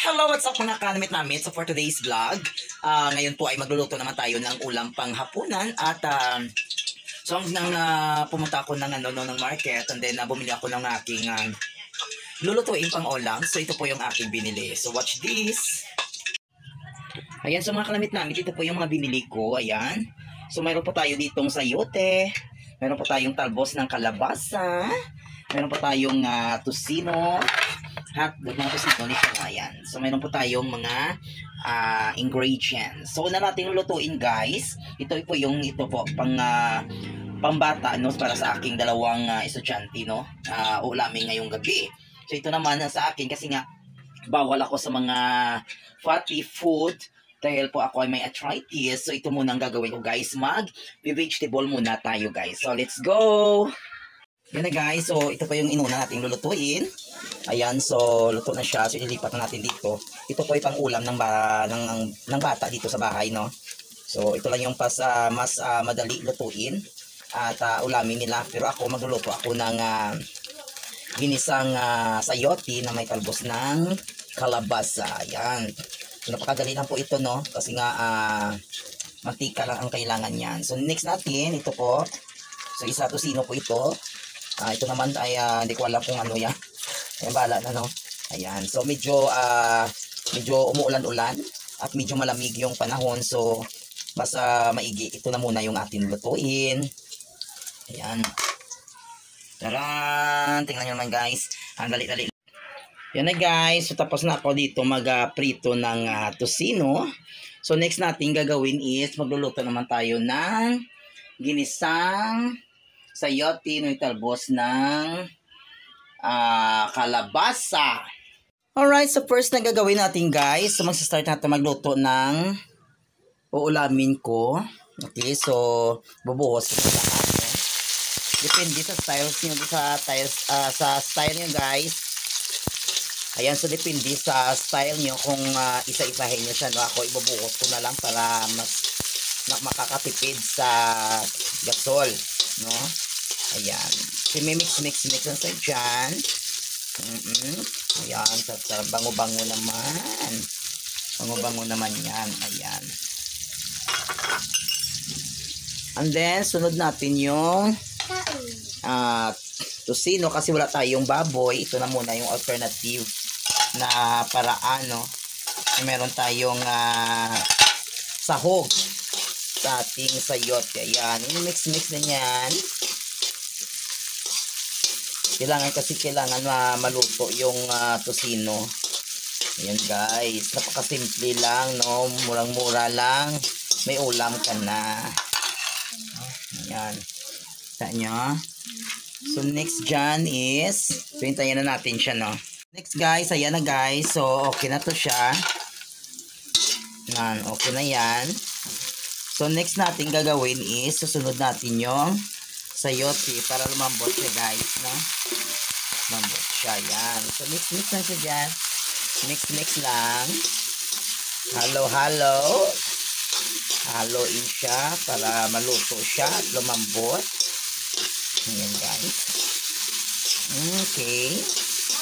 Hello, what's up mga kanamit namin? So for today's vlog, ngayon po ay magluluto naman tayo ng ulam pang hapunan at so nang pumunta ako ng market and then bumili ako ng aking lulutuin pang ulam. So ito po yung aking binili. So watch this. Ayan, so mga kanamit namin, ito po yung mga binili ko. Ayan. So mayroon po tayo ditong sayote, mayroon po tayong talbos ng kalabasa, mayroon po tayong tusino, hotdog ng tusino ni Ayan. So mayroon po tayong mga ingredients. So una natin lutuin, guys. Ito po pambata, no, para sa aking dalawang estudyante, no, ulamin ngayong gabi. So ito naman sa akin kasi nga bawal ako sa mga fatty food dahil po ako ay may arthritis. So ito muna ang gagawin ko, guys. Vegetable muna tayo, guys. So let's go. Yan na, guys. So ito po yung inuna nating lulutuin. Ayan, so luto na siya. So ililipat na natin dito. Ito po ay pang ulam ng bata dito sa bahay, no. So ito lang yung mas madali lutuin at ulamin nila. Pero ako magluluto ako ng ginisang sayote na may talbos ng kalabasa. Ayan. So napakadali lang po ito, no, kasi nga mantika lang ang kailangan niyan. So next natin, ito po. So isa tusino po ito. Ito naman ay hindi ko alam kung ano yan. Ayan, bahala na, no. Ayan. So medyo umuulan-ulan at medyo malamig yung panahon. So mas maigi. Ito na muna yung ating lutuin. Ayan. Taran! Tingnan nyo naman, guys. Ang dali-dali. Yan na, guys. So tapos na ako dito mag-prito ng tusino. So next natin gagawin is magluluto naman tayo ng ginisang sayote na talbos ng kalabasa. Alright, so first na gagawin natin, guys. So mag-start natin magluto ng uulamin ko. Okay, so bubuhos ko lahat. Depende sa styles nyo, sa style nyo, guys. Ayan, so depende sa style nyo kung isa-isahin nyo siya. No? Ako ibubuhos ko na lang para mas makakatipid sa gasol. No? Ayan. So may mix lang sa dyan. Ayan, bango-bango naman. Bango-bango naman yan. Ayan. And then, sunod natin yung tusino kasi wala tayong baboy. Ito na muna yung alternative na paraan, no. Meron tayong sahog sa ating sayote. Ayan, mix na yan. Kailangan maluto yung tusino. Ayan, guys, napakasimple lang, no. Murang-mura lang, may ulam ka na. Ayan. Kita nyo. So next dyan is, so hintayin na natin siya, no. Next, guys, ayan na, guys. So okay na to siya. Yan, okay na yan. So next natin gagawin is, susunod natin yung sayote para lumambot siya, guys, no. Lumambot siya, yan. So mix lang siya dyan. Mix lang. Haloin siya para maluto siya at lumambot. Ayan, guys. Okay.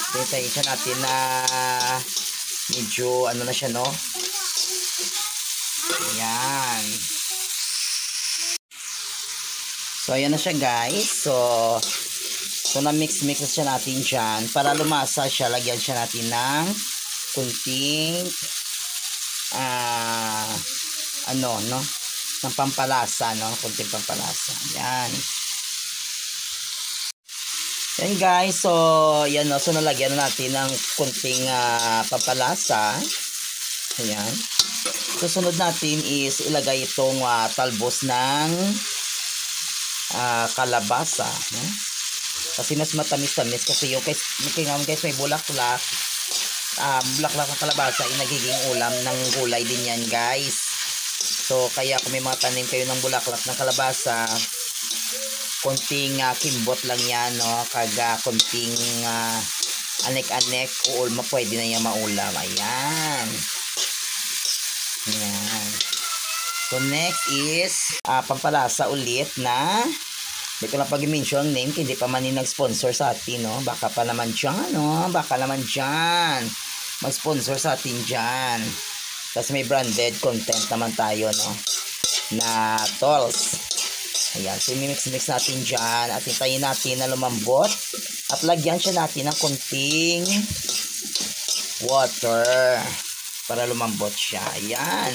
Hintayin siya natin na medyo ano na siya, no. Ayan. So ayan na siya, guys. So na mix na siya natin dyan. Para lumasa siya, lagyan siya natin ng kunting ng pampalasa, no? Kunting pampalasa. Ayan. Yan, guys. So yan, no? So nalagyan na natin ng kunting pampalasa. Ayan. Susunod natin is ilagay itong talbos ng kalabasa, no? Kasi mas matamis-tamis kasi yung guys may bulaklak. Bulaklak ng kalabasa ay nagiging ulam ng gulay din yan, guys. So kaya kung may mga tanim kayo ng bulaklak ng kalabasa, konting kimbot lang yan, no, kaga konting anek-anek pwede na yan maulam. Ayan. Ayan. So next is pampalasa ulit na hindi ko na pag-mention name, hindi pa man yung nag-sponsor sa atin, no? Baka pa naman dyan, no? Baka naman dyan. mag-sponsor sa atin dyan. Kasi may branded content naman tayo, no? Na tolls. Ayan, so mix natin dyan at hintayin natin na lumambot. At lagyan siya natin ng konting water para lumambot siya. Ayan.